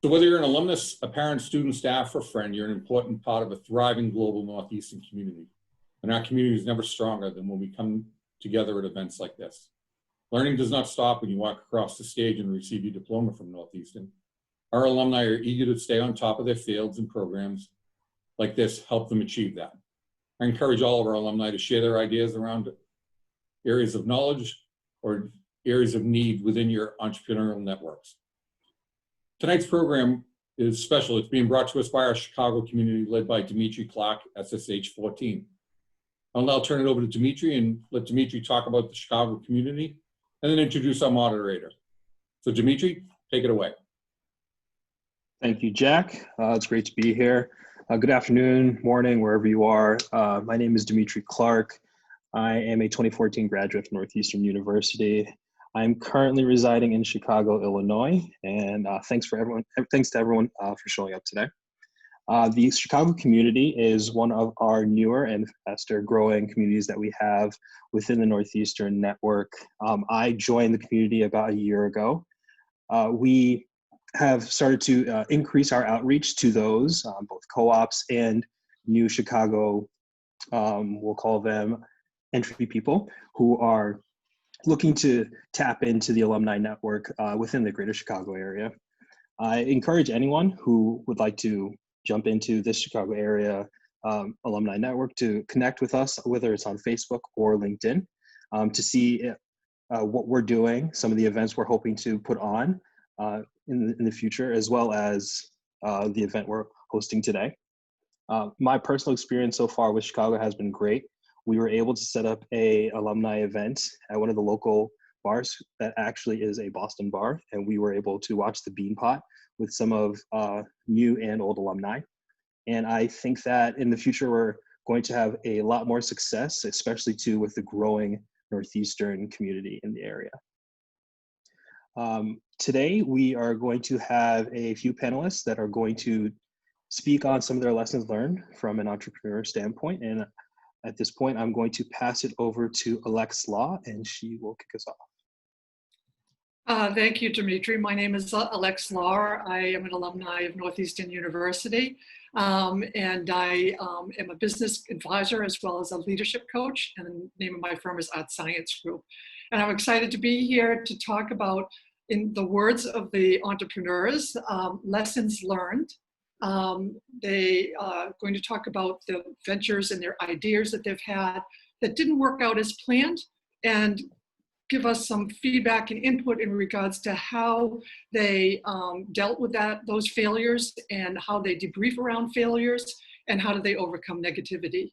So whether you're an alumnus, a parent, student, staff, or friend, you're an important part of a thriving global Northeastern community. And our community is never stronger than when we come together at events like this. Learning does not stop when you walk across the stage and receive your diploma from Northeastern. Our alumni are eager to stay on top of their fields, and programs like this help them achieve that. I encourage all of our alumni to share their ideas around areas of knowledge or areas of need within your entrepreneurial networks. Tonight's program is special. It's being brought to us by our Chicago community, led by Dimitri, Clarke, SSH 14. I'll now turn it over to Dimitri and let Dimitri talk about the Chicago community and then introduce our moderator. So Dimitri, take it away. Thank you, Jack. It's great to be here. Good afternoon, morning, wherever you are. My name is Dimitri Clarke. I am a 2014 graduate from Northeastern University. I'm currently residing in Chicago, Illinois, and thanks to everyone for showing up today. The Chicago community is one of our newer and faster growing communities that we have within the Northeastern network. I joined the community about a year ago. We have started to increase our outreach to those, both co-ops and new Chicago, we'll call them entry people, who are looking to tap into the alumni network within the greater Chicago area. I encourage anyone who would like to jump into this Chicago area alumni network to connect with us, whether it's on Facebook or LinkedIn, to see what we're doing, some of the events we're hoping to put on in the future, as well as the event we're hosting today. My personal experience so far with Chicago has been great. We were able to set up a alumni event at one of the local bars that actually is a Boston bar, and we were able to watch the Bean Pot with some of new and old alumni. And I think that in the future, we're going to have a lot more success, especially too with the growing Northeastern community in the area. Today, we are going to have a few panelists that are going to speak on some of their lessons learned from an entrepreneur standpoint. And at this point, I'm going to pass it over to Allexe, and she will kick us off. Thank you, Dimitri. My name is Allexe. I am an alumni of Northeastern University, and I am a business advisor as well as a leadership coach, and the name of my firm is Art Science Group. And I'm excited to be here to talk about, in the words of the entrepreneurs, lessons learned. They are going to talk about the ventures and their ideas that they've had that didn't work out as planned, and give us some feedback and input in regards to how they dealt with those failures, and how they debrief around failures, and how do they overcome negativity.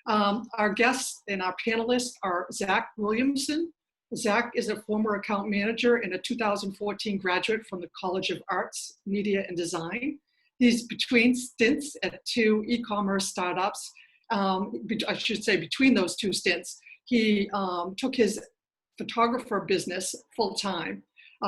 Our guests and our panelists are Zack Williamson. Zack is a former account manager and a 2014 graduate from the College of Arts, Media, and Design. He's between stints at 2 e-commerce startups. I should say between those 2 stints, he took his photographer business full-time.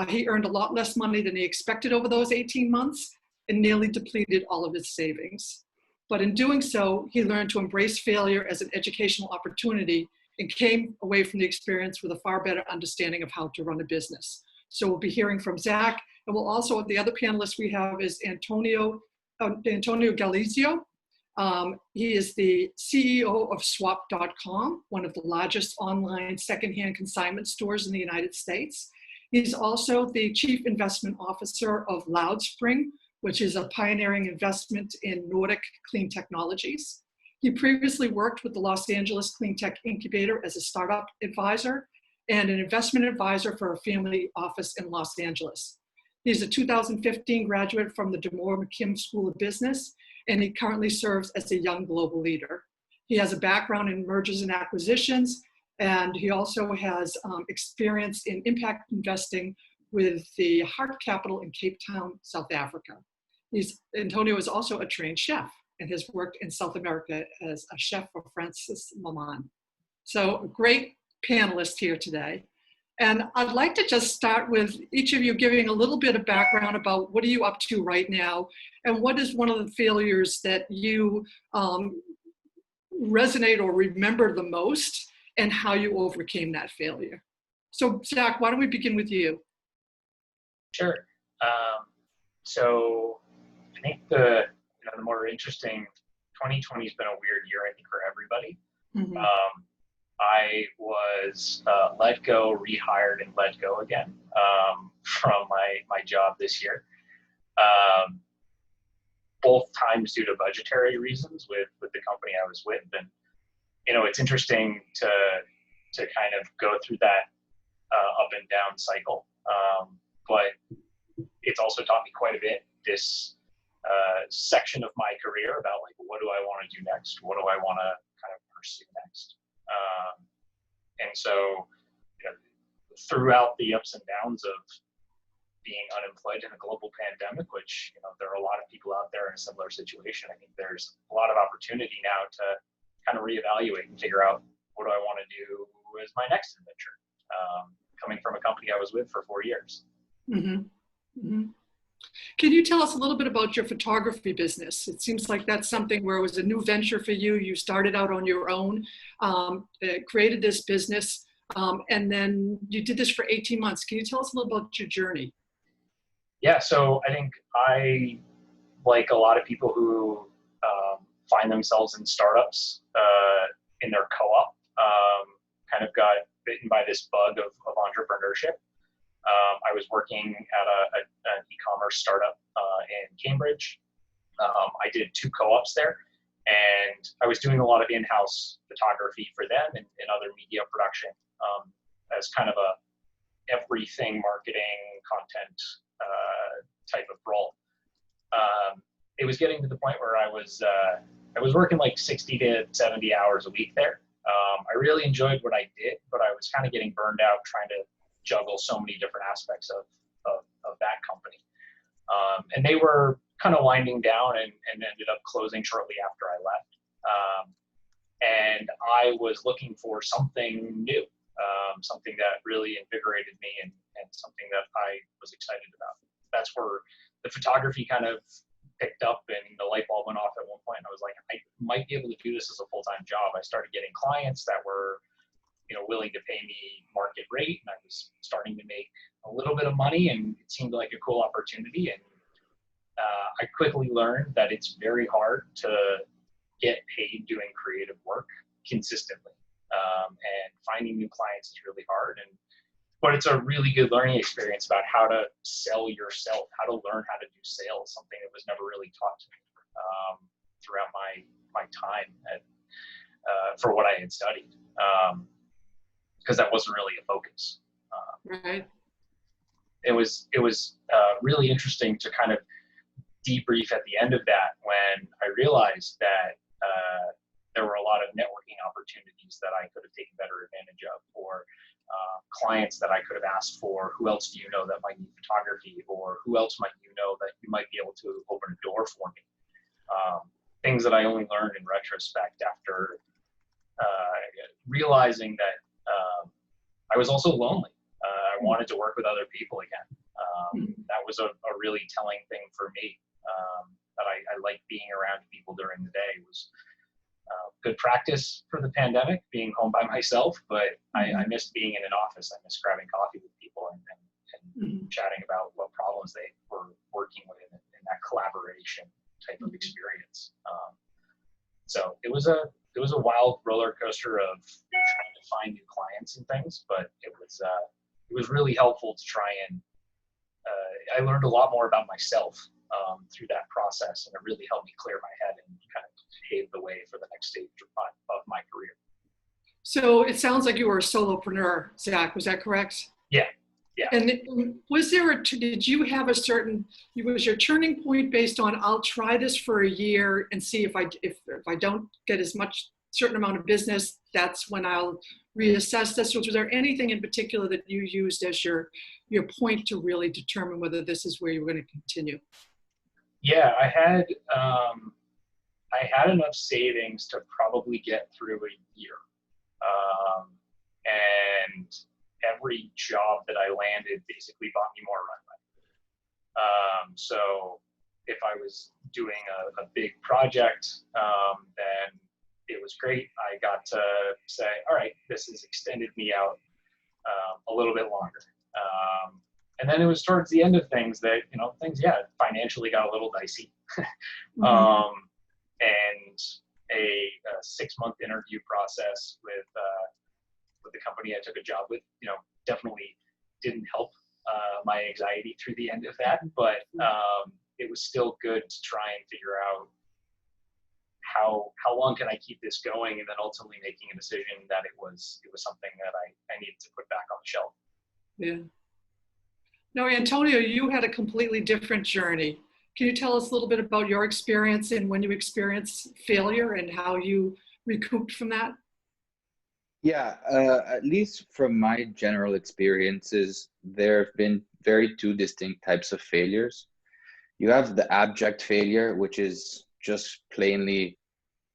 He earned a lot less money than he expected over those 18 months and nearly depleted all of his savings. But in doing so, he learned to embrace failure as an educational opportunity and came away from the experience with a far better understanding of how to run a business. So we'll be hearing from Zack, and we'll also, the other panelist we have is Antonio Gallizio. He is the CEO of swap.com, one of the largest online secondhand consignment stores in the United States. He's also the Chief Investment Officer of Loudspring, which is a pioneering investment in Nordic clean technologies. He previously worked with the Los Angeles Clean Tech Incubator as a startup advisor and an investment advisor for a family office in Los Angeles. He's a 2015 graduate from the DeMoore McKim School of Business, and he currently serves as a young global leader. He has a background in mergers and acquisitions, and he also has experience in impact investing with the Hart Capital in Cape Town, South Africa. Antonio is also a trained chef and has worked in South America as a chef for Francis Maman. So a great panelist here today. And I'd like to just start with each of you giving a little bit of background about what are you up to right now, and what is one of the failures that you resonate or remember the most, and how you overcame that failure. So Zack, why don't we begin with you? Sure. So I think the more interesting, 2020 has been a weird year, I think, for everybody. Mhm. I was let go, rehired, and let go again from my job this year. Both times due to budgetary reasons with the company I was with. And, it's interesting to kind of go through that up and down cycle. But it's also taught me quite a bit, this section of my career about like, what do I want to do next? What do I want to kind of pursue next? And so, throughout the ups and downs of being unemployed in a global pandemic, which, there are a lot of people out there in a similar situation, I think there's a lot of opportunity now to kind of reevaluate and figure out, what do I want to do as my next adventure? Coming from a company I was with for 4 years. Mhm. Mhm. Can you tell us a little bit about your photography business? It seems like that's something where it was a new venture for you. You started out on your own, created this business, and then you did this for 18 months. Can you tell us a little about your journey? Yeah, so I think I, like a lot of people who find themselves in startups in their co-op, kind of got bitten by this bug of entrepreneurship. I was working at an e-commerce startup in Cambridge. I did 2 co-ops there, and I was doing a lot of in-house photography for them and other media production as kind of a everything marketing content type of role. It was getting to the point where I was working like 60 to 70 hours a week there. I really enjoyed what I did, but I was kind of getting burned out trying to juggle so many different aspects of that company. And they were kind of winding down and ended up closing shortly after I left. And I was looking for something new, something that really invigorated me and something that I was excited about. That's where the photography kind of picked up and the light bulb went off at one point. And I was like, I might be able to do this as a full-time job. I started getting clients that were, willing to pay me market rate. And I was starting to make a little bit of money, and it seemed like a cool opportunity. And I quickly learned that it's very hard to get paid doing creative work consistently. And finding new clients is really hard. But it's a really good learning experience about how to sell yourself, how to learn how to do sales, something that was never really taught to me throughout my time for what I had studied, because that wasn't really a focus. Right. It was really interesting to kind of debrief at the end of that when I realized that there were a lot of networking opportunities that I could have taken better advantage of, or clients that I could have asked for. Who else do you know that might need photography, or who else might you know that you might be able to open a door for me? Things that I only learned in retrospect after realizing that I was also lonely. I wanted to work with other people again. That was a really telling thing for me, that I liked being around people during the day. It was good practice for the pandemic, being home by myself, but I missed being in an office. I missed grabbing coffee with people and chatting about what problems they were working with, and that collaboration type of experience. So it was a wild roller coaster of trying to find new clients and things, but it was really helpful to try and I learned a lot more about myself through that process, and it really helped me clear my head and kind of pave the way for the next stage of my career. So it sounds like you were a solopreneur, Zach. Was that correct? Yeah. And was there did you have was your turning point based on, I'll try this for a year and see if I don't get as much certain amount of business, that's when I'll reassess this? Was there anything in particular that you used as your point to really determine whether this is where you were going to continue? Yeah, I had enough savings to probably get through a year. And every job that I landed basically bought me more runway. So if I was doing a big project, then it was great. I got to say, all right, this has extended me out a little bit longer. And then it was towards the end of things that, things, financially got a little dicey. And a 6-month interview process with the company I took a job with, definitely didn't help my anxiety through the end of that. But it was still good to try and figure out how long can I keep this going, and then ultimately making a decision that it was something that I needed to put back on the shelf. Yeah. Now, Antonio, you had a completely different journey. Can you tell us a little bit about your experience and when you experienced failure and how you recouped from that? Yeah, at least from my general experiences, there have been two distinct types of failures. You have the abject failure, which is just plainly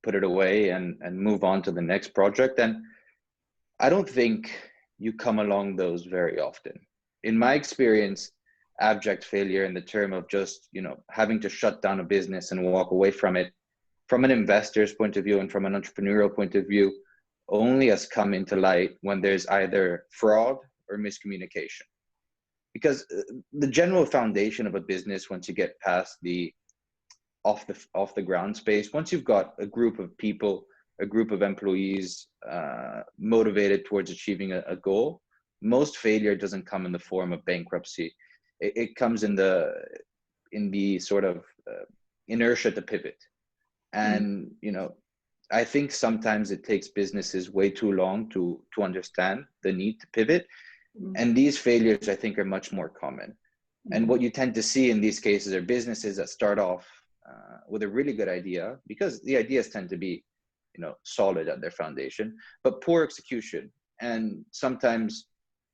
put it away and move on to the next project. And I don't think you come along those very often. In my experience, abject failure in the term of just, having to shut down a business and walk away from it, from an investor's point of view and from an entrepreneurial point of view, only has come into light when there's either fraud or miscommunication. Because the general foundation of a business, once you get past the off the ground space, once you've got a group of people, a group of employees motivated towards achieving a goal, most failure doesn't come in the form of bankruptcy. It comes in the sort of inertia to pivot. And, I think sometimes it takes businesses way too long to understand the need to pivot. And these failures, I think, are much more common. And what you tend to see in these cases are businesses that start off with a really good idea, because the ideas tend to be, solid at their foundation, but poor execution. And sometimes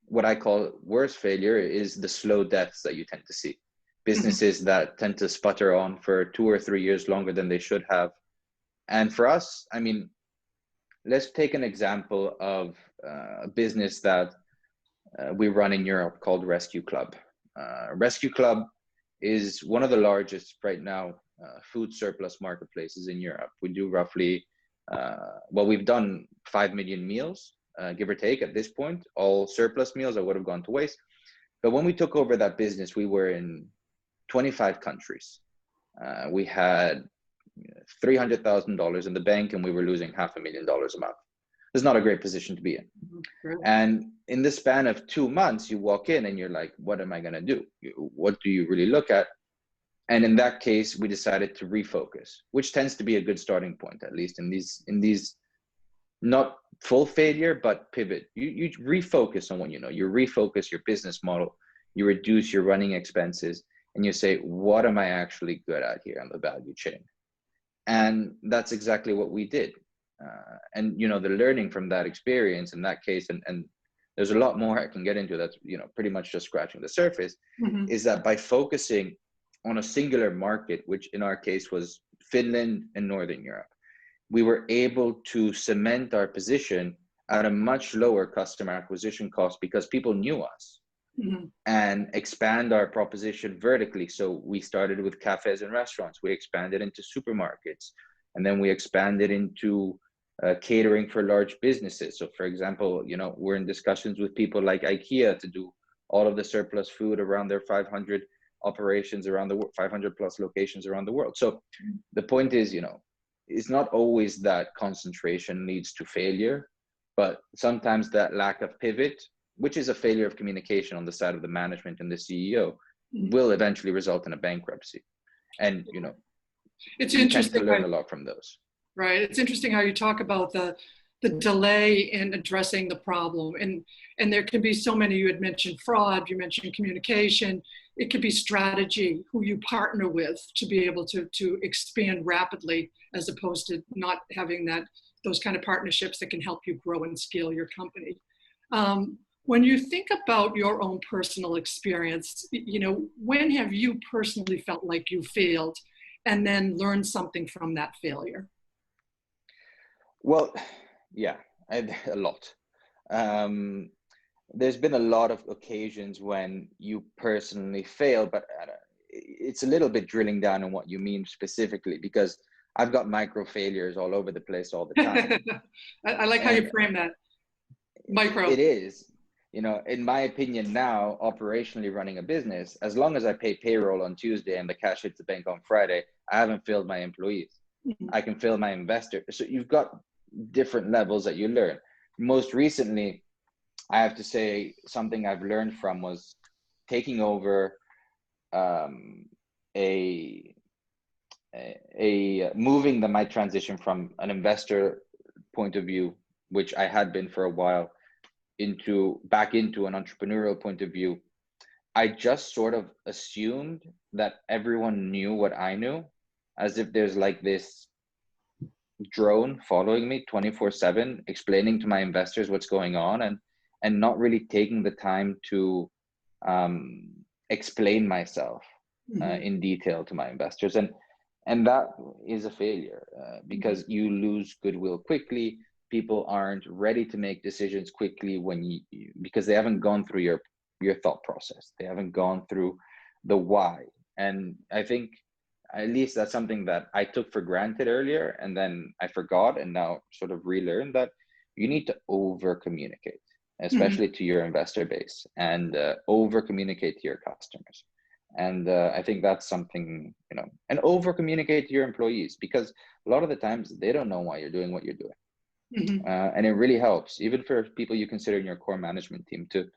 what I call worse failure is the slow deaths that you tend to see. Businesses that tend to sputter on for 2 or 3 years longer than they should have. And for us, let's take an example of a business that we run in Europe called Rescue Club. Rescue Club is one of the largest right now food surplus marketplaces in Europe. We do roughly, we've done 5 million meals, give or take at this point, all surplus meals that would have gone to waste. But when we took over that business, we were in 25 countries. We had $300,000 in the bank, and we were losing $500,000 a month. It's not a great position to be in. Right. And in the span of 2 months, you walk in and you're like, what am I going to do? What do you really look at? And in that case, we decided to refocus, which tends to be a good starting point, at least in these not full failure, but pivot. You refocus on what you know. You refocus your business model. You reduce your running expenses, and you say, what am I actually good at here on the value chain? And that's exactly what we did. And, the learning from that experience in that case, and there's a lot more I can get into that's, pretty much just scratching the surface, is that by focusing on a singular market, which in our case was Finland and Northern Europe, we were able to cement our position at a much lower customer acquisition cost because people knew us. And expand our proposition vertically. So we started with cafes and restaurants. We expanded into supermarkets, and then we expanded into catering for large businesses. So, for example, we're in discussions with people like IKEA to do all of the surplus food around their 500 operations around the world, 500 plus locations around the world. So the point is, it's not always that concentration leads to failure, but sometimes that lack of pivot, which is a failure of communication on the side of the management and the CEO, will eventually result in a bankruptcy. And, it's you interesting tend to learn a lot from those. Right. It's interesting how you talk about the delay in addressing the problem. And there can be so many. You had mentioned fraud, you mentioned communication. It could be strategy, who you partner with to be able to expand rapidly, as opposed to not having those kind of partnerships that can help you grow and scale your company. When you think about your own personal experience, when have you personally felt like you failed and then learned something from that failure? Well, yeah, a lot. There's been a lot of occasions when you personally fail, but it's a little bit drilling down on what you mean specifically, because I've got micro failures all over the place all the time. I like how you frame that. Micro. It is. you know, in my opinion now, operationally running a business, as long as I pay payroll on Tuesday and the cash hits the bank on Friday, I haven't failed my employees. I can fail my investor. So you've got different levels that you learn. Most recently, I have to say something I've learned from was taking over moving my transition from an investor point of view, which I had been for a while, back into an entrepreneurial point of view. I just sort of assumed that everyone knew what I knew, as if there's like this drone following me 24/7, explaining to my investors what's going on, and not really taking the time to explain myself in detail to my investors. And that is a failure because you lose goodwill quickly. People aren't ready to make decisions quickly because they haven't gone through your thought process. They haven't gone through the why. And I think at least that's something that I took for granted earlier, and then I forgot, and now sort of relearned that you need to over communicate, especially to your investor base, and over communicate to your customers. And I think that's something, you know, and over communicate to your employees, because a lot of the times they don't know why you're doing what you're doing. And it really helps, even for people you consider in your core management team, to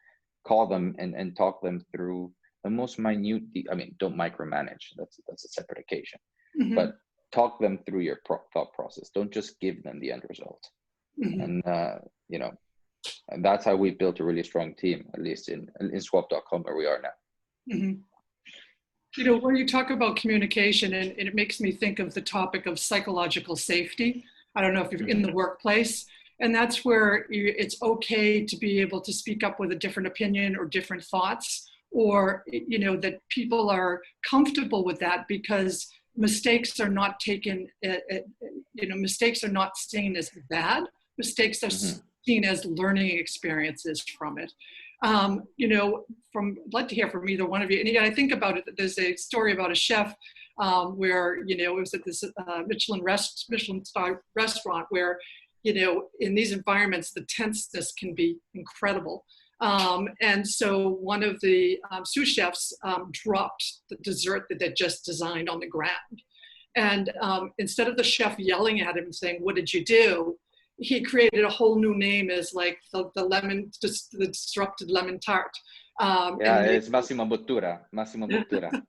call them and talk them through the most minute. I mean, don't micromanage. That's a separate occasion. But talk them through your thought process. Don't just give them the end result. And you know, and that's how we've built a really strong team, at least in swap.com, where we are now. You know, when you talk about communication, and it makes me think of the topic of psychological safety. I don't know if you're in the workplace, and that's where it's okay to be able to speak up with a different opinion or different thoughts, or, you know, that people are comfortable with that, because mistakes are not taken, you know, mistakes are not seen as bad. Mistakes are seen as learning experiences from it. You know, I'd like to hear from either one of you. And I think about it, there's a story about a chef where, you know, it was at this Michelin star restaurant where, you know, in these environments, the tenseness can be incredible. And so one of the sous chefs dropped the dessert that they just designed on the ground. And instead of the chef yelling at him and saying, "What did you do?" he created a whole new name as like the disrupted lemon tart. It's Massimo Bottura.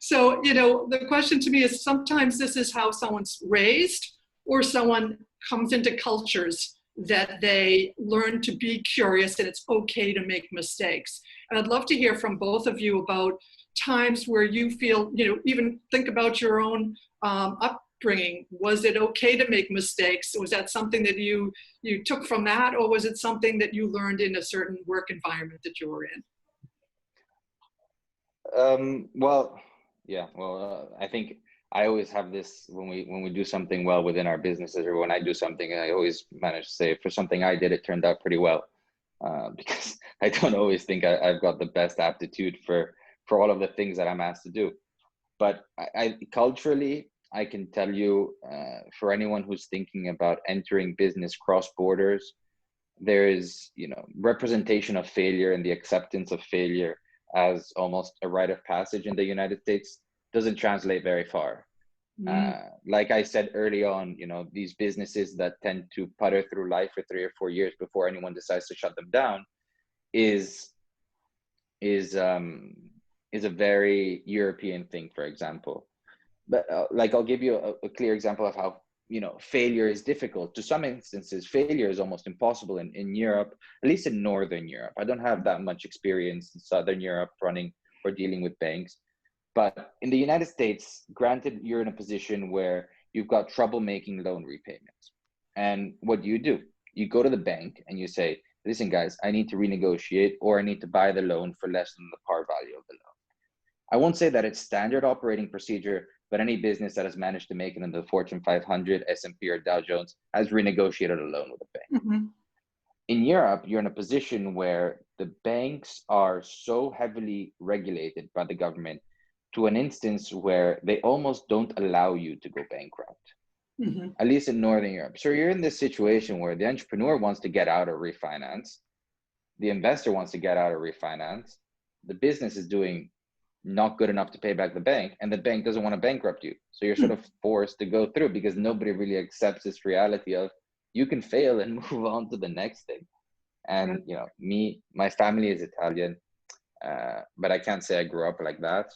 So, you know, the question to me is, sometimes this is how someone's raised, or someone comes into cultures that they learn to be curious and it's okay to make mistakes. And I'd love to hear from both of you about times where you feel, you know, even think about your own upbringing. Was it okay to make mistakes? Was that something that you took from that, or was it something that you learned in a certain work environment that you were in? I think I always have this when we do something well within our businesses, or when I do something, I always manage to say, for something I did, it turned out pretty well, because I don't always think I've got the best aptitude for all of the things that I'm asked to do. But I culturally, I can tell you, for anyone who's thinking about entering business cross borders, there is, you know, representation of failure and the acceptance of failure as almost a rite of passage in the United States doesn't translate very far. Like I said early on, you know, these businesses that tend to putter through life for 3 or 4 years before anyone decides to shut them down is a very European thing, for example. But like, I'll give you a clear example of how, you know, failure is difficult. To some instances, failure is almost impossible in Europe, at least in Northern Europe. I don't have that much experience in Southern Europe running or dealing with banks. But in the United States, granted, you're in a position where you've got trouble making loan repayments. And what do? You go to the bank and you say, "Listen, guys, I need to renegotiate, or I need to buy the loan for less than the par value of the loan." I won't say that it's standard operating procedure, but any business that has managed to make it into the Fortune 500, S&P, or Dow Jones has renegotiated a loan with a bank. In Europe, you're in a position where the banks are so heavily regulated by the government to an instance where they almost don't allow you to go bankrupt, at least in Northern Europe. So you're in this situation where the entrepreneur wants to get out or refinance, the investor wants to get out or refinance, the business is doing not good enough to pay back the bank, and the bank doesn't want to bankrupt you. So you're sort of forced to go through, because nobody really accepts this reality of you can fail and move on to the next thing. And you know, my family is Italian, but I can't say I grew up like that.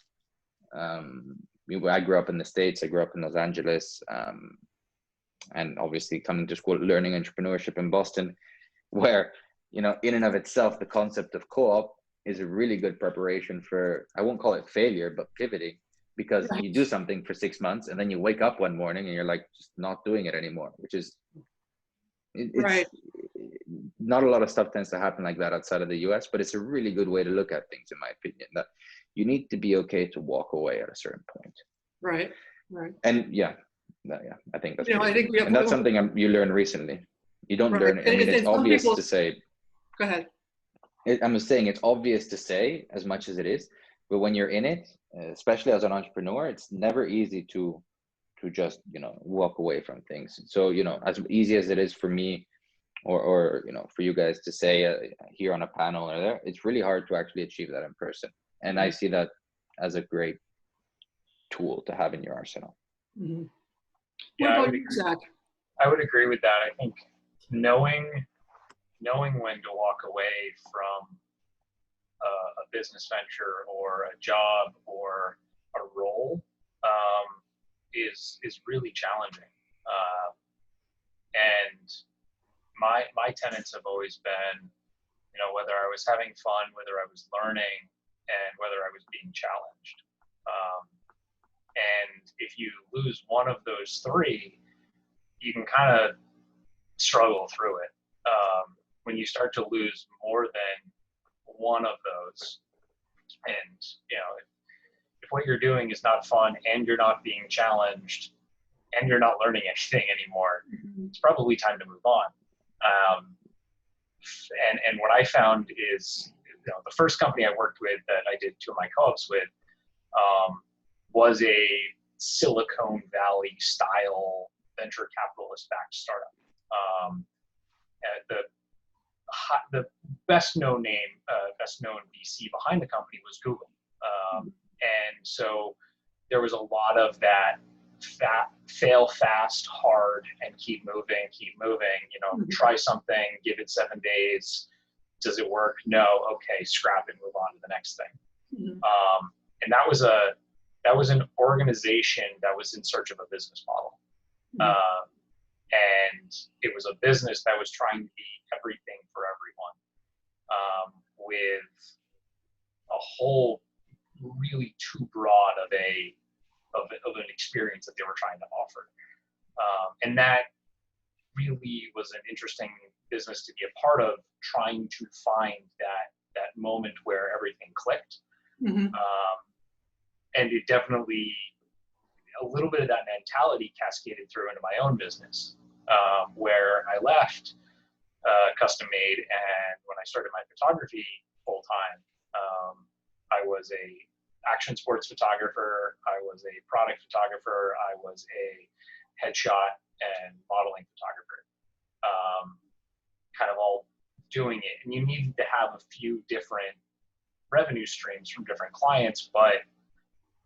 I grew up in the States. I grew up in Los Angeles, and obviously coming to school learning entrepreneurship in Boston, where, you know, in and of itself, the concept of co-op is a really good preparation for, I won't call it failure, but pivoting, because you do something for 6 months and then you wake up one morning and you're like, just not doing it anymore, which is, it's not a lot of stuff tends to happen like that outside of the US, but it's a really good way to look at things, in my opinion, that you need to be okay to walk away at a certain point. Right. And I think that's, I think and that's something you learned recently. You don't learn, I mean, it's obvious to say. Go ahead. I'm just saying, it's obvious to say as much as it is, but when you're in it, especially as an entrepreneur, it's never easy to just, you know, walk away from things. So, you know, as easy as it is for me or you know, for you guys to say here on a panel or there, it's really hard to actually achieve that in person. And I see that as a great tool to have in your arsenal. Mm-hmm. Yeah, What about you, Zack? I would agree with that. I think knowing when to walk away from a business venture or a job or a role is really challenging. And my tenets have always been, you know, whether I was having fun, whether I was learning, and whether I was being challenged. And if you lose one of those three, you can kind of struggle through it. When you start to lose more than one of those, and you know, if what you're doing is not fun and you're not being challenged and you're not learning anything anymore, it's probably time to move on. And what I found is, you know, the first company I worked with that I did 2 of my co-ops with was a Silicon Valley style venture capitalist backed startup. The best known VC behind the company was Google. And so there was a lot of that fail fast, hard, and keep moving, you know, try something, give it 7 days. Does it work? No. Okay, scrap it, move on to the next thing. And that was an organization that was in search of a business model. And it was a business that was trying to be everything for everyone, with a whole really too broad of an experience that they were trying to offer. And that really was an interesting business to be a part of, trying to find that moment where everything clicked. And it definitely, a little bit of that mentality cascaded through into my own business, where I left Custom Made, and when I started my photography full time, I was a action sports photographer, I was a product photographer, I was a headshot and modeling photographer, kind of all doing it. And you needed to have a few different revenue streams from different clients, but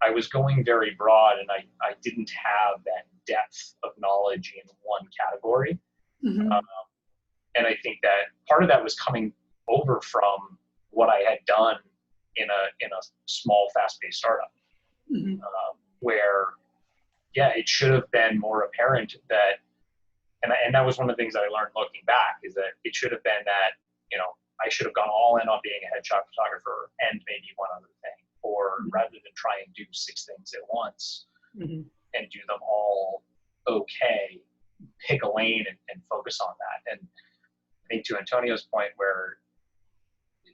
I was going very broad, and I didn't have that depth of knowledge in one category. And I think that part of that was coming over from what I had done in a small, fast-paced startup, where, it should have been more apparent that, and that was one of the things that I learned looking back, is that it should have been that, you know, I should have gone all in on being a headshot photographer and maybe one other thing, or rather than try and do 6 things at once and do them all okay, pick a lane and focus on that. And I think to Antonio's point, where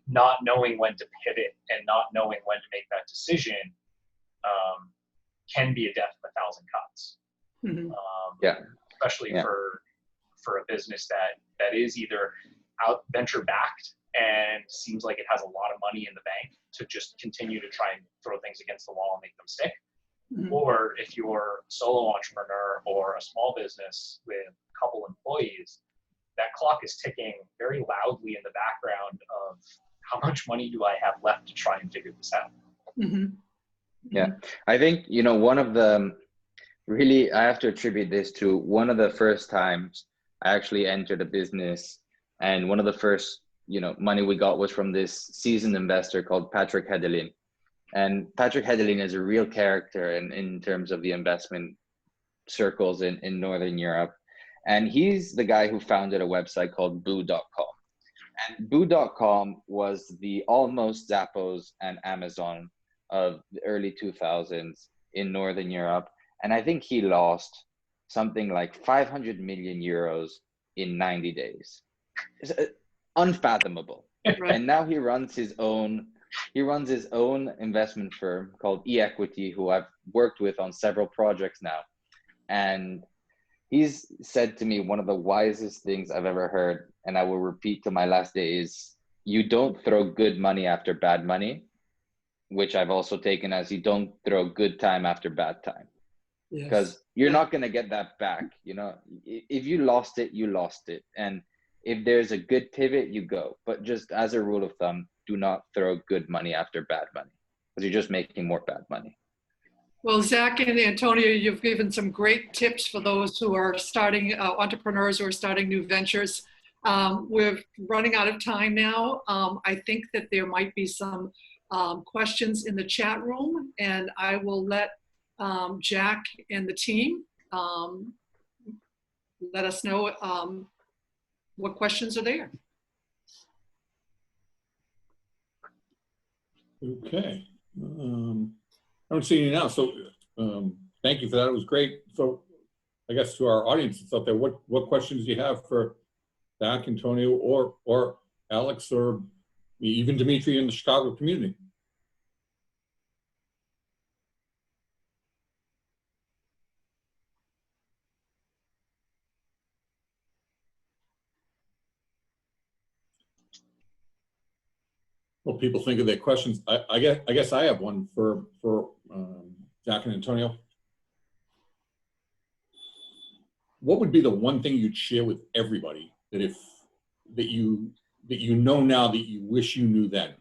not knowing when to pivot and not knowing when to make that decision can be a death of 1,000 cuts. Especially for a business that is either out venture backed and seems like it has a lot of money in the bank to just continue to try and throw things against the wall and make them stick. Or if you're a solo entrepreneur or a small business with a couple employees, that clock is ticking very loudly in the background of how much money do I have left to try and figure this out? Mhm. Yeah, I think, one of the really, I have to attribute this to one of the first times I actually entered a business, and one of the first, money we got was from this seasoned investor called Patrick Hedelin. And Patrick Hedelin is a real character in terms of the investment circles in Northern Europe. And he's the guy who founded a website called boo.com. And boo.com was the almost Zappos and Amazon of the early 2000s in Northern Europe. And I think he lost something like 500 million euros in 90 days. It's unfathomable. Right. And now he runs his own investment firm called eEquity, who I've worked with on several projects now. And he's said to me one of the wisest things I've ever heard, and I will repeat to my last day, is you don't throw good money after bad money, which I've also taken as you don't throw good time after bad time. Yes. Because you're not going to get that back. If you lost it, you lost it. And if there's a good pivot, you go. But just as a rule of thumb, do not throw good money after bad money, because you're just making more bad money. Well, Zack and Antonio, you've given some great tips for those who are starting, entrepreneurs who are starting new ventures. We're running out of time now. I think that there might be some questions in the chat room, and I will let Jack and the team let us know what questions are there. Okay. I don't see any now. So thank you for that. It was great. So I guess to our audience that's out there, what questions do you have for Zack, Antonio, or Alex, or even Dimitri in the Chicago community? Well, people think of their questions. I guess I have one for Zack and Antonio. What would be the one thing you'd share with everybody that you know now that you wish you knew then?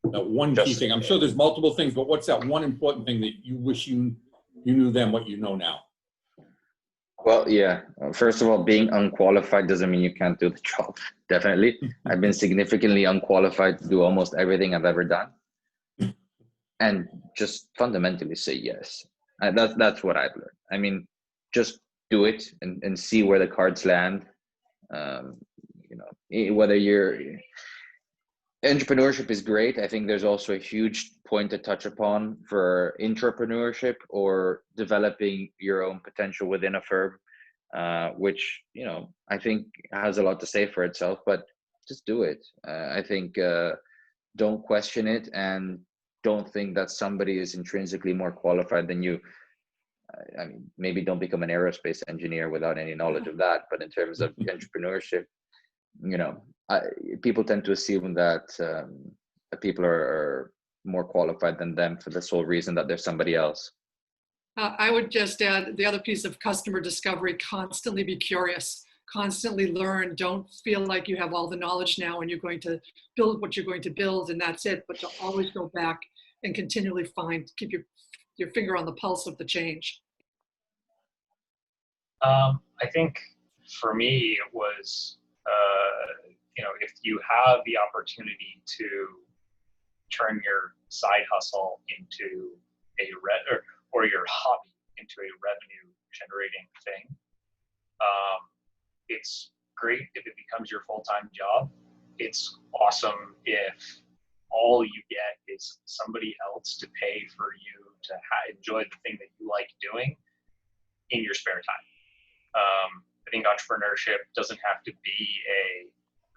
That one key thing. I'm sure there's multiple things, but what's that one important thing that you wish you knew then what you know now? Well, yeah. First of all, being unqualified doesn't mean you can't do the job. Definitely. I've been significantly unqualified to do almost everything I've ever done. And just fundamentally say yes. That's what I've learned. I mean, just do it and see where the cards land. Whether entrepreneurship is great. I think there's also a huge point to touch upon for intrapreneurship or developing your own potential within a firm, which, I think has a lot to say for itself, but just do it. I think don't question it, and don't think that somebody is intrinsically more qualified than you. I mean, maybe don't become an aerospace engineer without any knowledge of that, but in terms of entrepreneurship, people tend to assume that people are more qualified than them for the sole reason that there's somebody else. I would just add the other piece of customer discovery: constantly be curious, constantly learn. Don't feel like you have all the knowledge now and you're going to build what you're going to build and that's it, but to always go back and continually keep your finger on the pulse of the change. I think for me it was, if you have the opportunity to turn your side hustle into or your hobby into a revenue generating thing, it's great if it becomes your full-time job. It's awesome if all you get is somebody else to pay for you to enjoy the thing that you like doing in your spare time. I think entrepreneurship doesn't have to be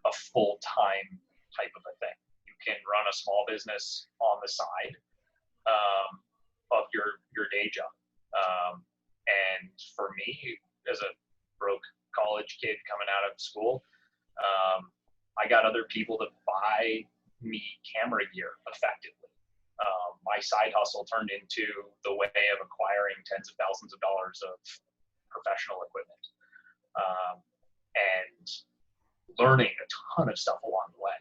a full-time type of a thing. You can run a small business on the side of your day job. And for me, as a broke college kid coming out of school, I got other people to buy me camera gear effectively. My side hustle turned into the way of acquiring tens of thousands of dollars of professional equipment. And learning a ton of stuff along the way.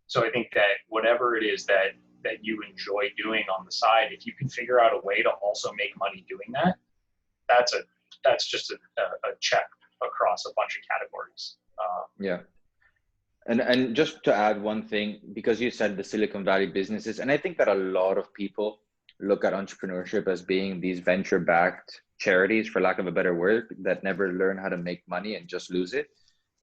So I think that whatever it is that you enjoy doing on the side, if you can figure out a way to also make money doing that, that's just a check across a bunch of categories. Yeah. And just to add one thing, because you said the Silicon Valley businesses, and I think that a lot of people look at entrepreneurship as being these venture-backed charities, for lack of a better word, that never learn how to make money and just lose it.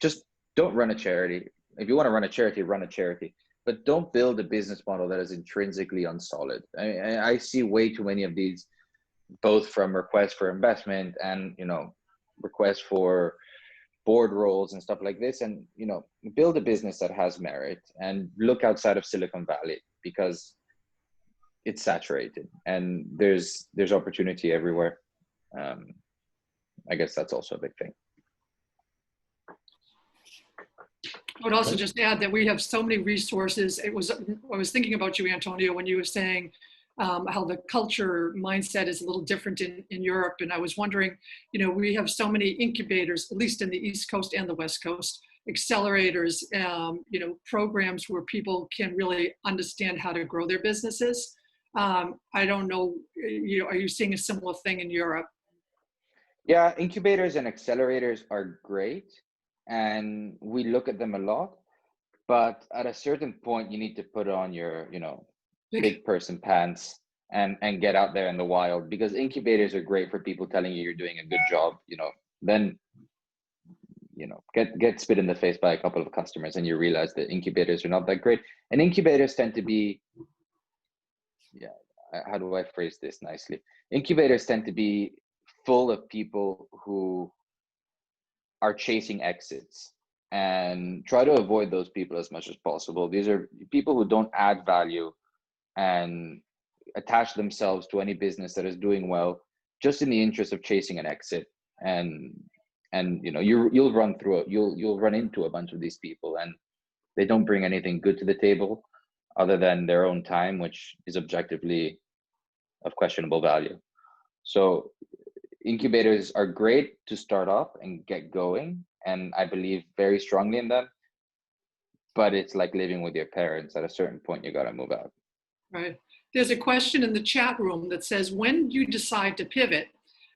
Just don't run a charity. If you want to run a charity, run a charity. But don't build a business model that is intrinsically unsolid. I see way too many of these, both from requests for investment and, you know, requests for board roles and stuff like this. And, you know, build a business that has merit and look outside of Silicon Valley, because it's saturated and there's opportunity everywhere. I guess that's also a big thing. I would also just add that we have so many resources. I was thinking about you, Antonio, when you were saying how the culture mindset is a little different in Europe. And I was wondering, you know, we have so many incubators, at least in the East Coast and the West Coast, accelerators, you know, programs where people can really understand how to grow their businesses. I don't know, you know, are you seeing a similar thing in Europe? Yeah, incubators and accelerators are great, and we look at them a lot, but at a certain point you need to put on your, you know, big person pants and get out there in the wild, because incubators are great for people telling you you're doing a good job, you know, then, you know, get spit in the face by a couple of customers and you realize that incubators are not that great. And incubators tend to be, yeah, how do I phrase this nicely? Incubators tend to be full of people who are chasing exits, and try to avoid those people as much as possible. These are people who don't add value and attach themselves to any business that is doing well just in the interest of chasing an exit. And you know, you'll run into a bunch of these people, and they don't bring anything good to the table other than their own time, which is objectively of questionable value. So incubators are great to start up and get going, and I believe very strongly in them, but it's like living with your parents. At a certain point you got to move out. Right. There's a question in the chat room that says, when you decide to pivot,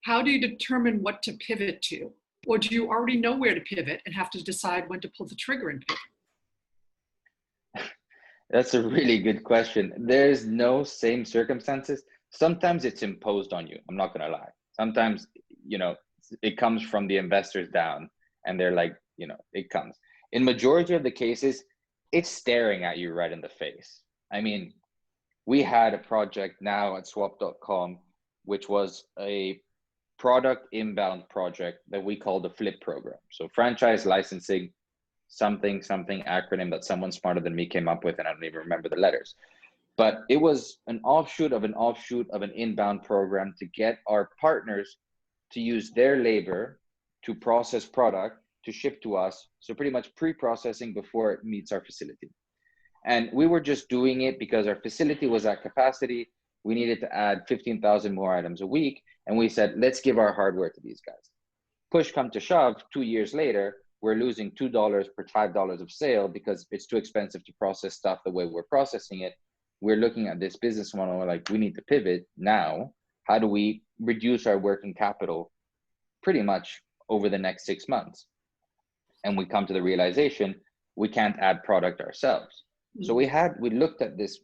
how do you determine what to pivot to? Or do you already know where to pivot and have to decide when to pull the trigger and pivot? That's a really good question. There's no same circumstances. Sometimes it's imposed on you, I'm not going to lie. Sometimes, you know, it comes from the investors down and they're like, you know, it comes. In majority of the cases, it's staring at you right in the face. I mean, we had a project now at swap.com, which was a product inbound project that we called the FLIP program. So franchise licensing, something acronym that someone smarter than me came up with, and I don't even remember the letters. But it was an offshoot of an inbound program to get our partners to use their labor to process product to ship to us. So pretty much pre-processing before it meets our facility. And we were just doing it because our facility was at capacity. We needed to add 15,000 more items a week. And we said, let's give our hardware to these guys. Push come to shove, 2 years later, we're losing $2 per $5 of sale because it's too expensive to process stuff the way we're processing it. We're looking at this business model, we're like, we need to pivot now. How do we reduce our working capital pretty much over the next 6 months? And we come to the realization, we can't add product ourselves. So we looked at this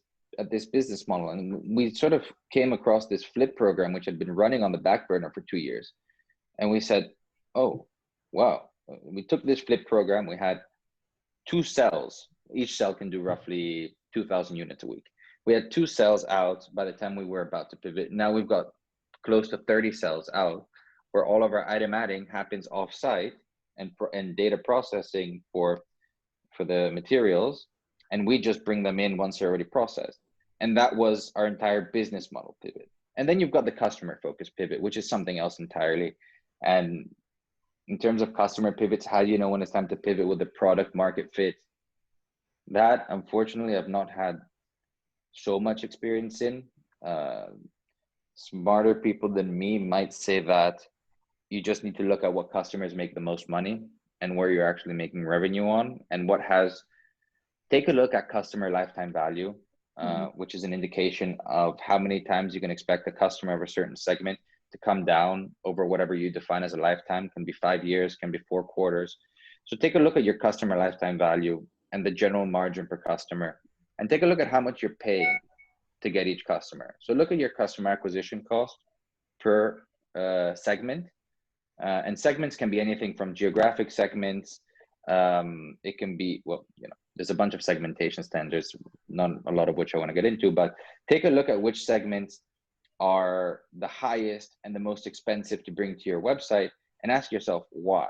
business model, and we sort of came across this FLIP program, which had been running on the back burner for 2 years. And we said, oh, wow. We took this FLIP program, we had 2 cells. Each cell can do roughly 2,000 units a week. We had 2 cells out by the time we were about to pivot. Now we've got close to 30 cells out, where all of our item adding happens off-site and data processing for the materials, and we just bring them in once they're already processed. And that was our entire business model pivot. And then you've got the customer focused pivot, which is something else entirely. And in terms of customer pivots, how do you know when it's time to pivot with the product market fit? That, unfortunately, I've not had so much experience in. Smarter people than me might say that you just need to look at what customers make the most money and where you're actually making revenue on, and take a look at customer lifetime value, which is an indication of how many times you can expect a customer of a certain segment to come down over whatever you define as a lifetime. Can be 5 years, can be 4 quarters. So take a look at your customer lifetime value and the general margin per customer, and take a look at how much you're paying to get each customer. So look at your customer acquisition cost per segment. And segments can be anything from geographic segments. It can be, well, there's a bunch of segmentation standards, not a lot of which I want to get into, but take a look at which segments are the highest and the most expensive to bring to your website, and ask yourself why.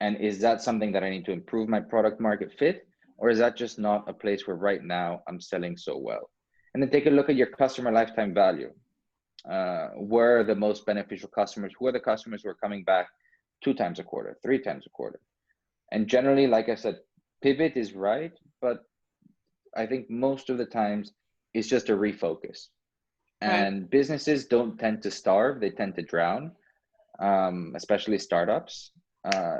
And is that something that I need to improve my product market fit? Or is that just not a place where right now I'm selling so well? And then take a look at your customer lifetime value. Where are the most beneficial customers? Who are the customers who are coming back 2 times a quarter, 3 times a quarter? And generally, like I said, pivot is right, but I think most of the times it's just a refocus. And businesses don't tend to starve, they tend to drown, especially startups.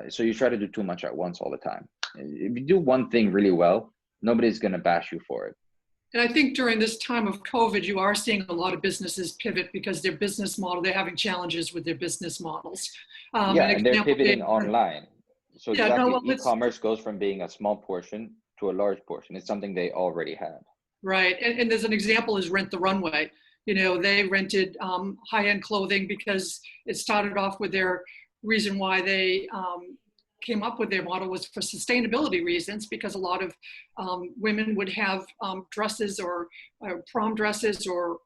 So you try to do too much at once all the time. If you do one thing really well, nobody's going to bash you for it. And I think during this time of COVID, you are seeing a lot of businesses pivot because their business model, they're having challenges with their business models. And they're pivoting online. So e-commerce goes from being a small portion to a large portion. It's something they already had. Right. And there's an example is Rent the Runway. They rented high-end clothing because it started off with their reason why they came up with their model was for sustainability reasons, because a lot of women would have dresses or prom dresses or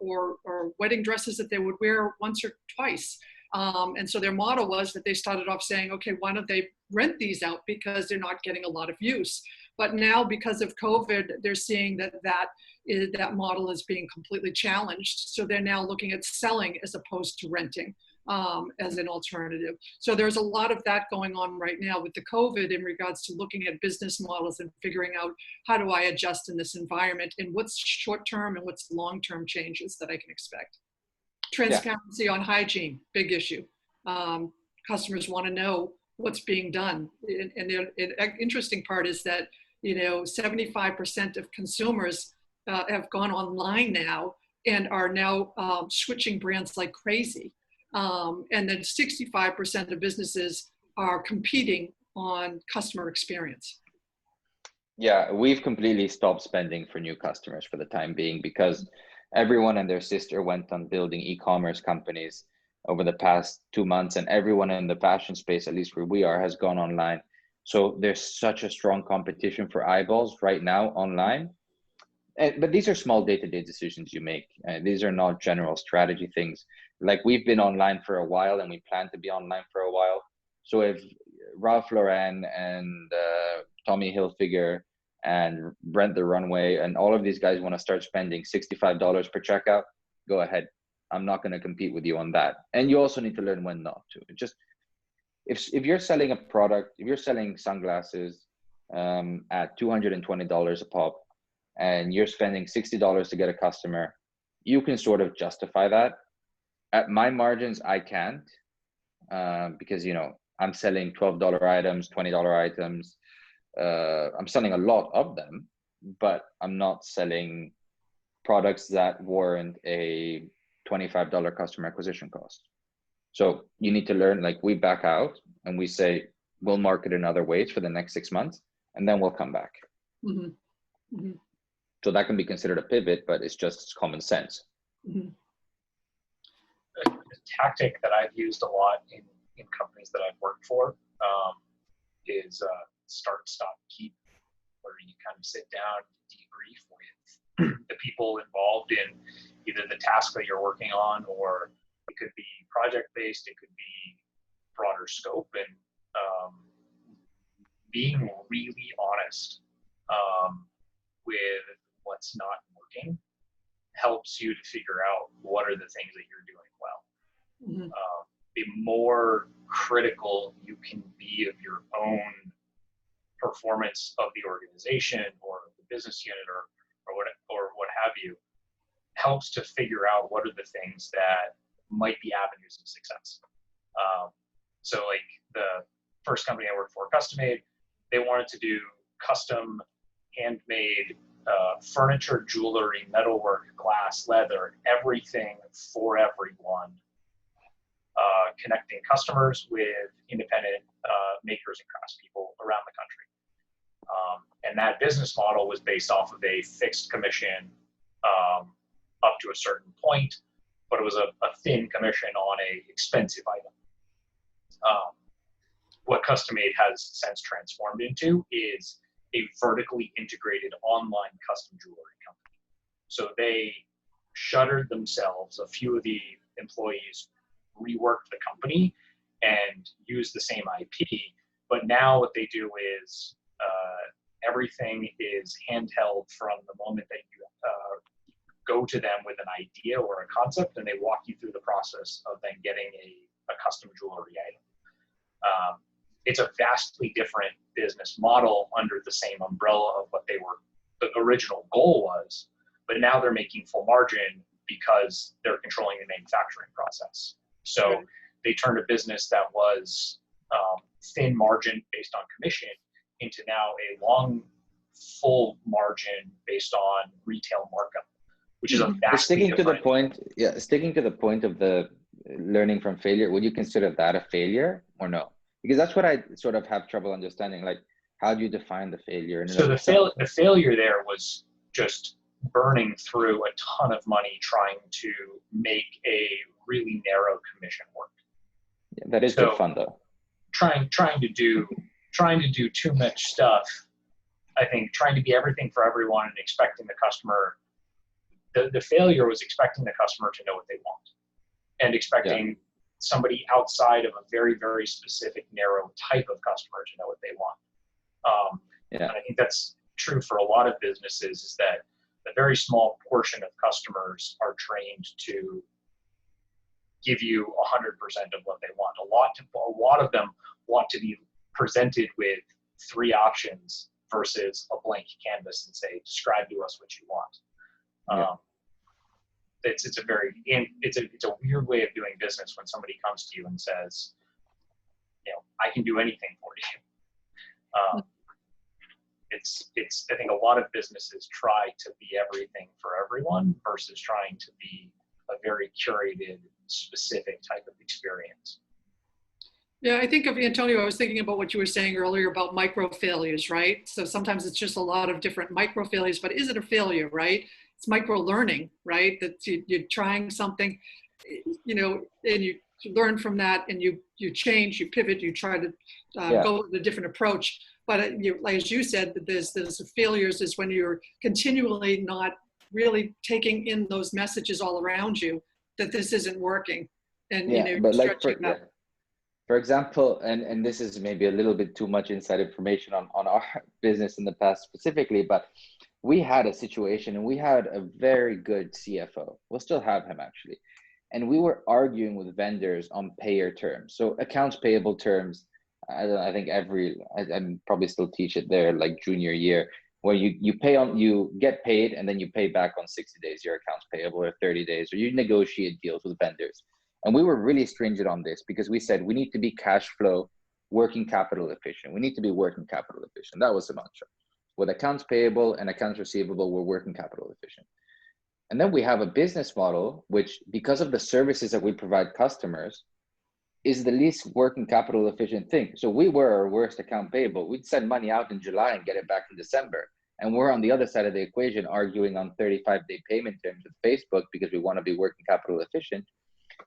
wedding dresses that they would wear once or twice. And so their model was that they started off saying, okay, why don't they rent these out because they're not getting a lot of use. But now because of COVID, they're seeing that model is being completely challenged. So they're now looking at selling as opposed to renting as an alternative. So there's a lot of that going on right now with the COVID in regards to looking at business models and figuring out how do I adjust in this environment and what's short-term and what's long-term changes that I can expect. Transparency on hygiene, big issue. Customers want to know what's being done. And the interesting part is that 75% of consumers have gone online now and are now switching brands like crazy. And then 65% of businesses are competing on customer experience. Yeah, we've completely stopped spending for new customers for the time being because everyone and their sister went on building e-commerce companies over the past 2 months, and everyone in the fashion space, at least where we are, has gone online. So there's such a strong competition for eyeballs right now online. But these are small day-to-day decisions you make. These are not general strategy things. Like we've been online for a while and we plan to be online for a while. So if Ralph Lauren and Tommy Hilfiger and Rent the Runway and all of these guys want to start spending $65 per checkout, go ahead. I'm not going to compete with you on that. And you also need to learn when not to. Just if you're selling a product, if you're selling sunglasses at $220 a pop and you're spending $60 to get a customer, you can sort of justify that. At my margins, I can't because, I'm selling $12 items, $20 items. I'm selling a lot of them, but I'm not selling products that warrant a $25 customer acquisition cost. So you need to learn, like we back out and we say, we'll market in other ways for the next 6 months, and then we'll come back. Mm-hmm. Mm-hmm. So that can be considered a pivot, but it's just common sense. Mm-hmm. A tactic that I've used a lot in companies that I've worked for is start, stop, keep, where you kind of sit down and debrief with the people involved in either the task that you're working on, or it could be project-based, it could be broader scope, and being really honest with what's not working helps you to figure out what are the things that you're doing well. Mm-hmm. The more critical you can be of your own performance of the organization or the business unit or what have you, helps to figure out what are the things that might be avenues of success. So like first company I worked for, Custom Made, they wanted to do custom handmade furniture, jewelry, metalwork, glass, leather, everything for everyone, connecting customers with independent makers and craftspeople around the country. And that business model was based off of a fixed commission up to a certain point, but it was a thin commission on a expensive item. What Custom Made has since transformed into is a vertically integrated online custom jewelry company. So they shuttered themselves. A few of the employees reworked the company and used the same IP. But now what they do is everything is handheld from the moment that you go to them with an idea or a concept, and they walk you through the process of then getting a custom jewelry item. It's a vastly different business model under the same umbrella of what the original goal was, but now they're making full margin because they're controlling the manufacturing process. So they turned a business that was thin margin based on commission into now a long, full margin based on retail markup, which is a vastly sticking different. Sticking to the point of the learning from failure, would you consider that a failure or no? Because that's what I sort of have trouble understanding. Like, how do you define the failure? So the failure there was just burning through a ton of money trying to make a really narrow commission work. Yeah, that is good fun though. Trying to do too much stuff. I think trying to be everything for everyone and expecting the customer. The failure was expecting the customer to know what they want, and expecting somebody outside of a very, very specific, narrow type of customer to know what they want. And I think that's true for a lot of businesses, is that a very small portion of customers are trained to give you 100% of what they want. A lot of them want to be presented with 3 options versus a blank canvas and say, describe to us what you want. It's a weird way of doing business when somebody comes to you and says, I can do anything for you. I think a lot of businesses try to be everything for everyone versus trying to be a very curated, specific type of experience. Yeah, I think of Antonio, I was thinking about what you were saying earlier about micro failures, right? So sometimes it's just a lot of different micro failures, but is it a failure, right? It's micro learning, right? That you're trying something, and you learn from that, and you change, you pivot, you try to go with a different approach. But like as you said, there's failures is when you're continually not really taking in those messages all around you that this isn't working, and but like for example, and this is maybe a little bit too much inside information on our business in the past specifically, but we had a situation and we had a very good CFO. We'll still have him actually. And we were arguing with vendors on payer terms. So accounts payable terms, I think I probably still teach it there, like junior year, where you get paid and then you pay back on 60 days, your accounts payable, or 30 days, or you negotiate deals with vendors. And we were really stringent on this because we said we need to be cash flow, working capital efficient. We need to be working capital efficient. That was the mantra. With accounts payable and accounts receivable, we're working capital efficient. And then we have a business model, which because of the services that we provide customers, is the least working capital efficient thing. So we were our worst account payable. We'd send money out in July and get it back in December. And we're on the other side of the equation arguing on 35-day payment terms with Facebook because we want to be working capital efficient.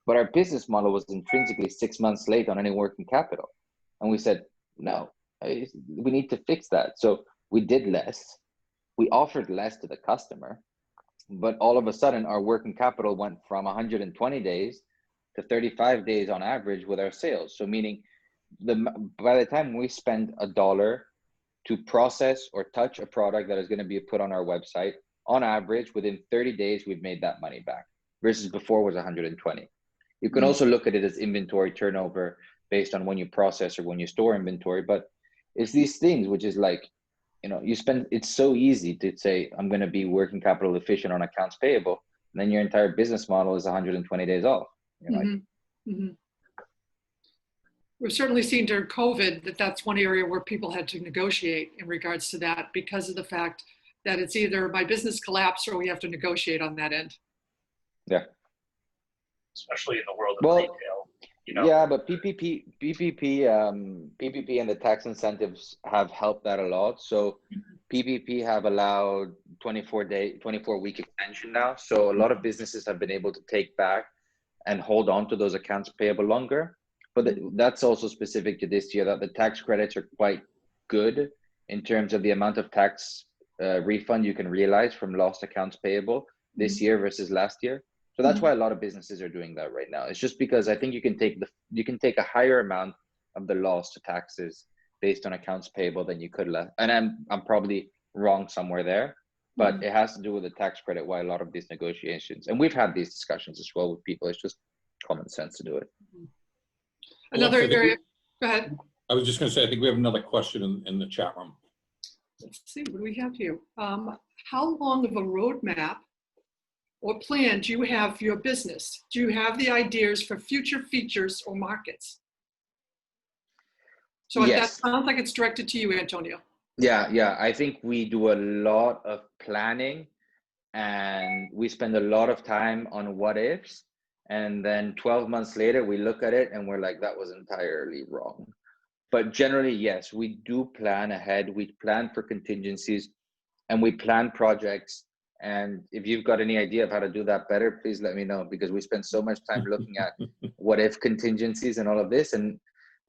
But our business model was intrinsically 6 months late on any working capital. And we said, no, we need to fix that. So we did less. We offered less to the customer. But all of a sudden, our working capital went from 120 days to 35 days on average with our sales. So meaning by the time we spend $1 to process or touch a product that is going to be put on our website, on average, within 30 days, we've made that money back versus before was 120. You can also look at it as inventory turnover based on when you process or when you store inventory. But it's these things, which is like, it's so easy to say, I'm going to be working capital efficient on accounts payable. And then your entire business model is 120 days off. we've certainly seen during COVID that that's one area where people had to negotiate in regards to that because of the fact that it's either my business collapse or we have to negotiate on that end. Yeah. Especially in the world of Well, retail, you know. yeah, but PPP and the tax incentives have helped that a lot. So PPP have allowed 24-week extension now. So a lot of businesses have been able to take back and hold on to those accounts payable longer. But that's also specific to this year, that the tax credits are quite good in terms of the amount of tax refund you can realize from lost accounts payable this year versus last year. So that's why a lot of businesses are doing that right now. It's just because I think you can take a higher amount of the loss to taxes based on accounts payable than you could last. And I'm probably wrong somewhere there, but it has to do with the tax credit. Why a lot of these negotiations, and we've had these discussions as well with people. It's just common sense to do it. Another area. Go ahead. I was just going to say, I think we have another question in the chat room. Let's see, what do we have here? How long of a roadmap or plan do you have for your business? Do you have the ideas for future features or markets? So Yes. That sounds like it's directed to you, Antonio. Yeah. I think we do a lot of planning and we spend a lot of time on what ifs. And then 12 months later, we look at it and we're like, that was entirely wrong. But generally, yes, we do plan ahead. We plan for contingencies and we plan projects. And if you've got any idea of how to do that better, please let me know, because we spend so much time looking at what if contingencies and all of this. And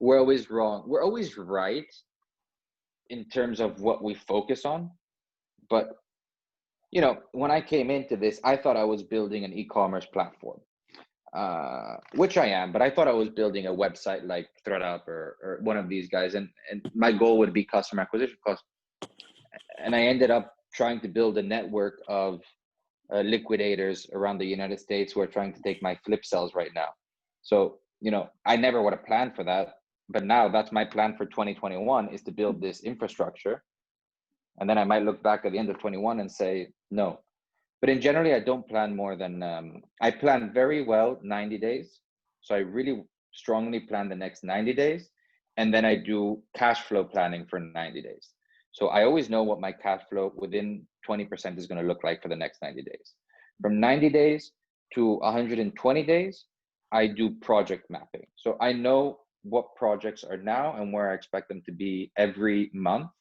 we're always wrong. We're always right in terms of what we focus on. But, you know, when I came into this, I thought I was building an e-commerce platform. Which I am, but I thought I was building a website like ThreadUp or one of these guys, and my goal would be customer acquisition cost. And I ended up trying to build a network of liquidators around the United States who are trying to take my flip cells right now. So, you know, I never would have planned for that, but now that's my plan for 2021 is to build this infrastructure. And then I might look back at the end of 21 and say, no. But in generally, I don't plan more than, I plan very well 90 days. So I really strongly plan the next 90 days. And then I do cash flow planning for 90 days. So I always know what my cash flow within 20% is going to look like for the next 90 days. From 90 days to 120 days, I do project mapping. So I know what projects are now and where I expect them to be every month.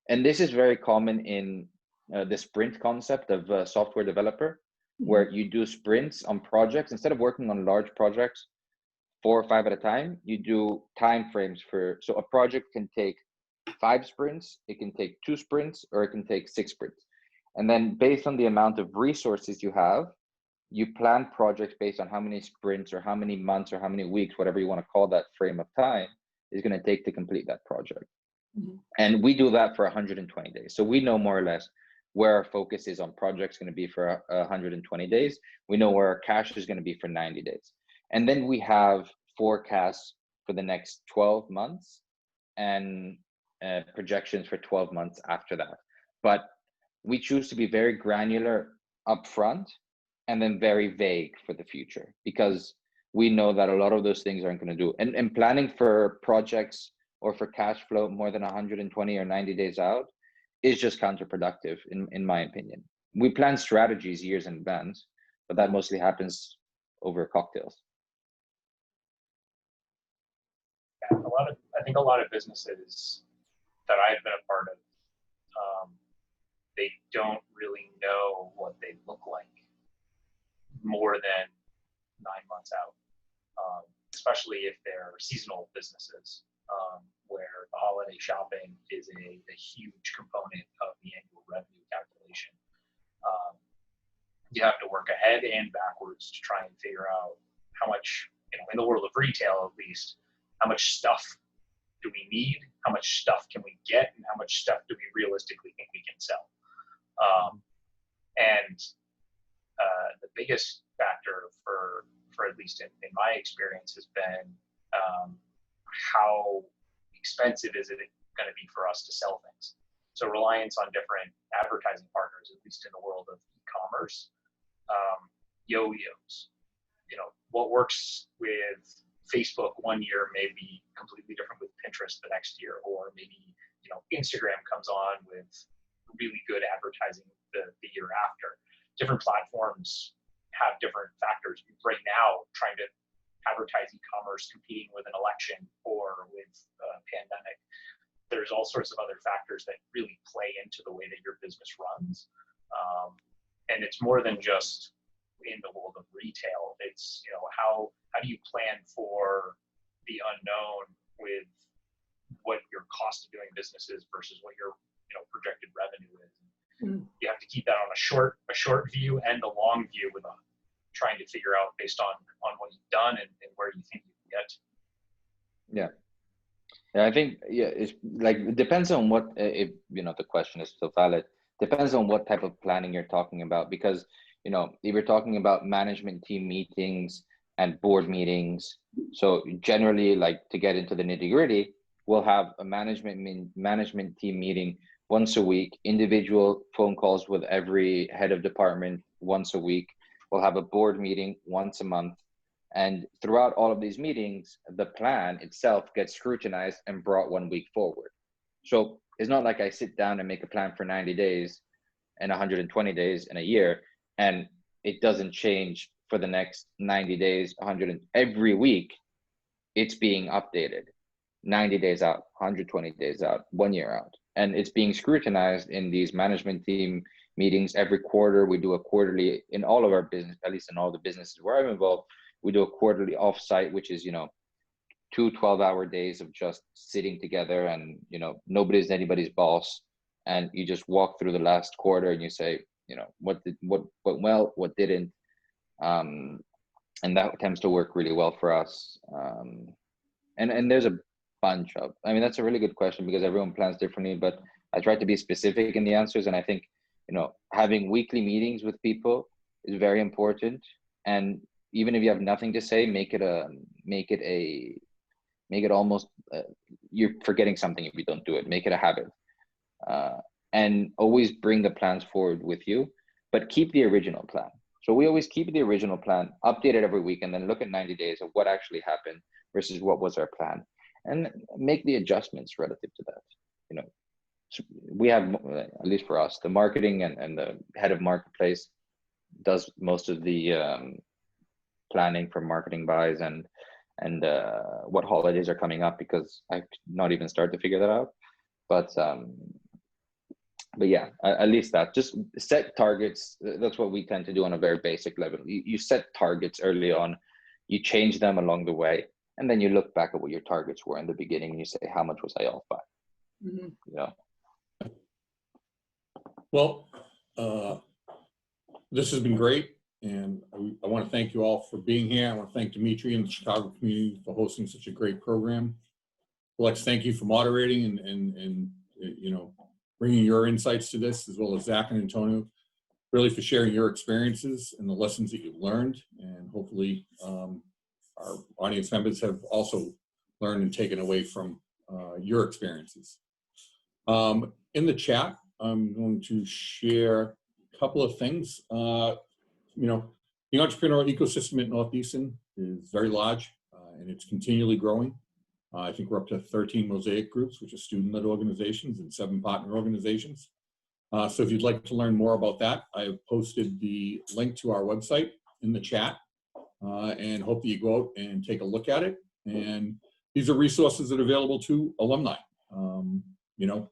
And this is very common in the sprint concept of a software developer, where you do sprints on projects. Instead of working on large projects, 4 or 5 at a time, you do time frames for, so a project can take 5 sprints, it can take 2 sprints, or it can take 6 sprints. And then based on the amount of resources you have, you plan projects based on how many sprints or how many months or how many weeks, whatever you want to call that frame of time, is going to take to complete that project. And we do that for 120 days. So we know more or less where our focus is on projects going to be for 120 days. We know where our cash is going to be for 90 days. And then we have forecasts for the next 12 months and projections for 12 months after that. But we choose to be very granular upfront and then very vague for the future, because we know that a lot of those things aren't going to do. And planning for projects or for cash flow more than 120 or 90 days out is just counterproductive, in my opinion. We plan strategies years in advance, but that mostly happens over cocktails. Yeah, I think a lot of businesses that I've been a part of, they don't really know what they look like more than 9 months out, especially if they're seasonal businesses. Where the holiday shopping is a huge component of the annual revenue calculation. You have to work ahead and backwards to try and figure out how much, you know, in the world of retail at least, how much stuff do we need, how much stuff can we get, and how much stuff do we realistically think we can sell. And the biggest factor for at least in my experience has been how expensive is it going to be for us to sell things? So reliance on different advertising partners, at least in the world of e-commerce, yo-yos. You know, what works with Facebook one year may be completely different with Pinterest the next year, or maybe, you know, Instagram comes on with really good advertising the year after. Different platforms have different factors. Right now, trying to advertise e-commerce competing with an election or with a pandemic, there's all sorts of other factors that really play into the way that your business runs. And it's more than just in the world of retail. It's, you know, how do you plan for the unknown with what your cost of doing business is versus what your, you know, projected revenue is. You have to keep that on a short view and a long view with trying to figure out based on what you've done and where you think you can get to. Yeah, I think, yeah, it's like, it depends on what, if, you know, the question is still valid, depends on what type of planning you're talking about. Because, you know, if you're talking about management team meetings and board meetings, so generally, like, to get into the nitty gritty, we'll have a management team meeting once a week, individual phone calls with every head of department once a week. We'll have a board meeting once a month. And throughout all of these meetings, the plan itself gets scrutinized and brought 1 week forward. So it's not like I sit down and make a plan for 90 days and 120 days in a year, and it doesn't change for the next 90 days, every week. It's being updated 90 days out, 120 days out, 1 year out. And it's being scrutinized in these management team meetings every quarter. We do a quarterly in all of our business, at least in all the businesses where I'm involved. We do a quarterly offsite, which is, you know, 2 12-hour days of just sitting together, and, you know, nobody's anybody's boss. And you just walk through the last quarter and you say, you know, what went well, what didn't. And that tends to work really well for us. And there's a bunch of, I mean, that's a really good question because everyone plans differently, but I try to be specific in the answers. And I think, you know, having weekly meetings with people is very important. And even if you have nothing to say, make it almost, you're forgetting something if you don't do it. Make it a habit. And always bring the plans forward with you, but keep the original plan. So we always keep the original plan, update it every week, and then look at 90 days of what actually happened versus what was our plan, and make the adjustments relative to that. You know, so we have, at least for us, the marketing and the head of marketplace does most of the planning for marketing buys and what holidays are coming up, because I could not even start to figure that out. But yeah, at least that, just set targets. That's what we tend to do on a very basic level. You set targets early on, you change them along the way, and then you look back at what your targets were in the beginning and you say, how much was I off by? Mm-hmm. Yeah. Well, this has been great. And I want to thank you all for being here. I want to thank Dimitri and the Chicago community for hosting such a great program. Alex, thank you for moderating and you know, bringing your insights to this, as well as Zack and Antonio, really for sharing your experiences and the lessons that you've learned. And hopefully our audience members have also learned and taken away from your experiences. In the chat, I'm going to share a couple of things. You know, the entrepreneurial ecosystem at Northeastern is very large and it's continually growing. I think we're up to 13 Mosaic groups, which are student-led organizations, and 7 partner organizations. So if you'd like to learn more about that, I have posted the link to our website in the chat, and hope that you go out and take a look at it. And these are resources that are available to alumni. You know,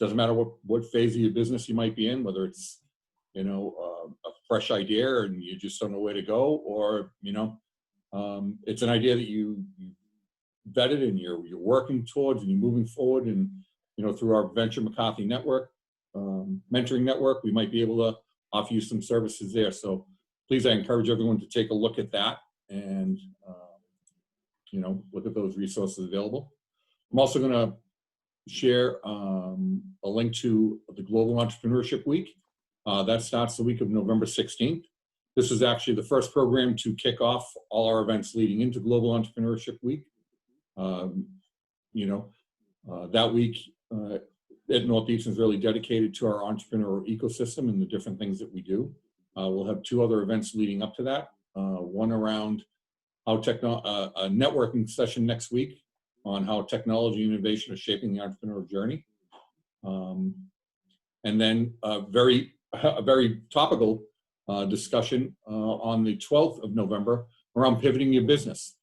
doesn't matter what phase of your business you might be in, whether it's, you know, a fresh idea and you just don't know where to go, or, you know, it's an idea that you vetted and you're working towards and you're moving forward. And, you know, through our Venture McCarthy network, mentoring network, we might be able to offer you some services there. So please, I encourage everyone to take a look at that and, you know, look at those resources available. I'm also going to share a link to the Global Entrepreneurship Week. That starts the week of November 16th. This is actually the first program to kick off all our events leading into Global Entrepreneurship Week. You know, that week at Northeastern is really dedicated to our entrepreneurial ecosystem and the different things that we do. We'll have 2 other events leading up to that. One around a networking session next week on how technology and innovation are shaping the entrepreneurial journey. And then a very topical discussion on the 12th of November around pivoting your business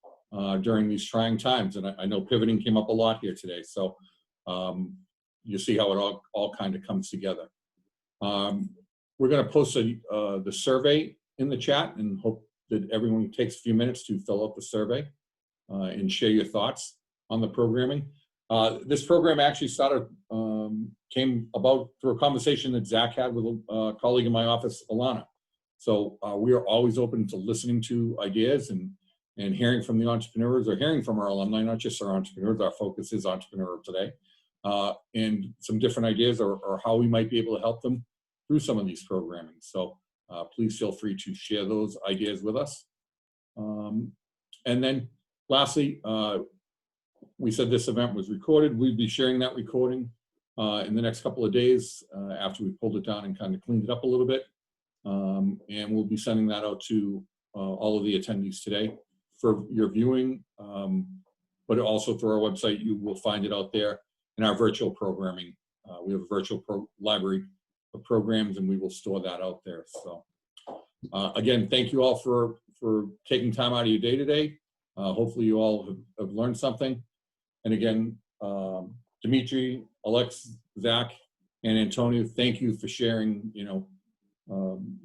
during these trying times. And I know pivoting came up a lot here today. So you see how it all kind of comes together. We're going to post the survey in the chat and hope that everyone takes a few minutes to fill out the survey and share your thoughts on the programming. This program actually came about through a conversation that Zack had with a colleague in my office, Alana. So we are always open to listening to ideas and hearing from the entrepreneurs or hearing from our alumni, not just our entrepreneurs. Our focus is entrepreneur today, and some different ideas or how we might be able to help them through some of these programming. So please feel free to share those ideas with us. And then lastly, we said this event was recorded. We'd be sharing that recording in the next couple of days after we pulled it down and kind of cleaned it up a little bit. And we'll be sending that out to all of the attendees today for your viewing, but also through our website. You will find it out there in our virtual programming. We have a virtual library of programs, and we will store that out there. So again, thank you all for taking time out of your day today. Hopefully you all have learned something. And again, Dimitri, Allexe, Zack, and Antonio, thank you for sharing,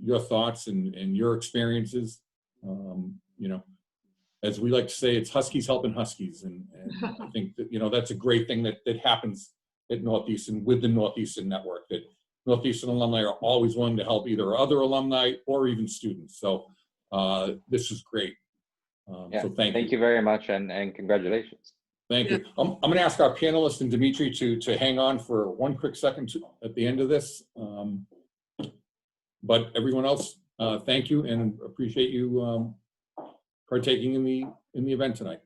your thoughts and your experiences. As we like to say, it's Huskies helping Huskies. And I think that, that's a great thing that happens at Northeastern with the Northeastern Network, that Northeastern alumni are always willing to help either other alumni or even students. So this is great. So thank you very much, and congratulations. Thank you. I'm going to ask our panelists and Dimitri to hang on for one quick second at the end of this. But everyone else, thank you and appreciate you partaking in the event tonight.